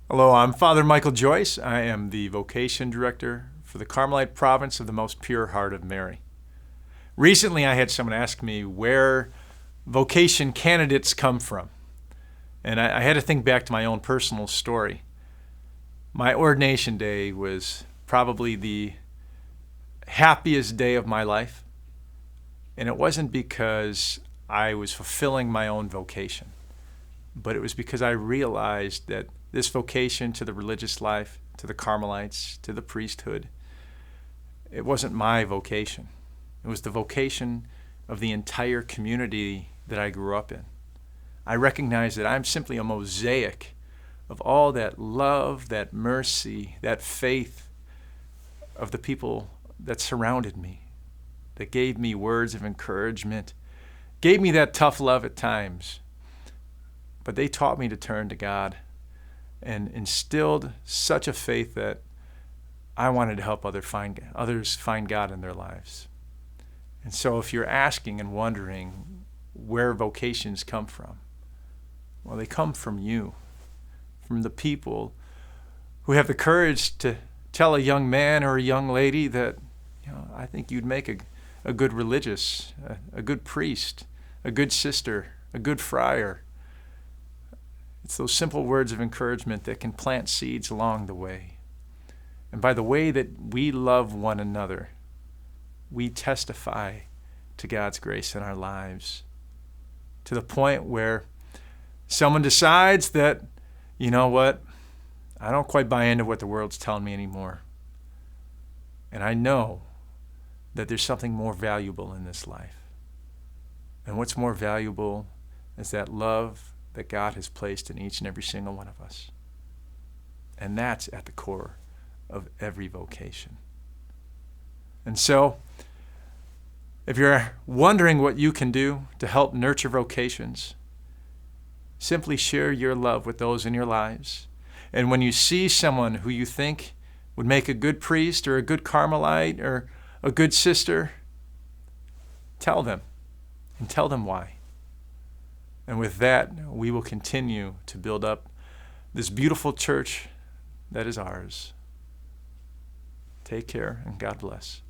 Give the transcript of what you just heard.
Hello, I'm Father Michael Joyce. I am the Vocation Director for the Carmelite Province of the Most Pure Heart of Mary. Recently, I had someone ask me where vocation candidates come from. And I had to think back to my own personal story. My ordination day was probably the happiest day of my life. And it wasn't because I was fulfilling my own vocation, but it was because I realized that this vocation to the religious life, to the Carmelites, to the priesthood, it wasn't my vocation. It was the vocation of the entire community that I grew up in. I recognize that I'm simply a mosaic of all that love, that mercy, that faith of the people that surrounded me, that gave me words of encouragement, gave me that tough love at times. But they taught me to turn to God and instilled such a faith that I wanted to help others find God in their lives. And so if you're asking and wondering where vocations come from, well, they come from you, from the people who have the courage to tell a young man or a young lady that, I think you'd make a good religious, a good priest, a good sister, a good friar. It's those simple words of encouragement that can plant seeds along the way. And by the way that we love one another, we testify to God's grace in our lives, to the point where someone decides that, you know what, I don't quite buy into what the world's telling me anymore. And I know that there's something more valuable in this life. And what's more valuable is that love that God has placed in each and every single one of us. And that's at the core of every vocation. And so, if you're wondering what you can do to help nurture vocations, simply share your love with those in your lives. And when you see someone who you think would make a good priest or a good Carmelite or a good sister, tell them, and tell them why. And with that, we will continue to build up this beautiful church that is ours. Take care, and God bless.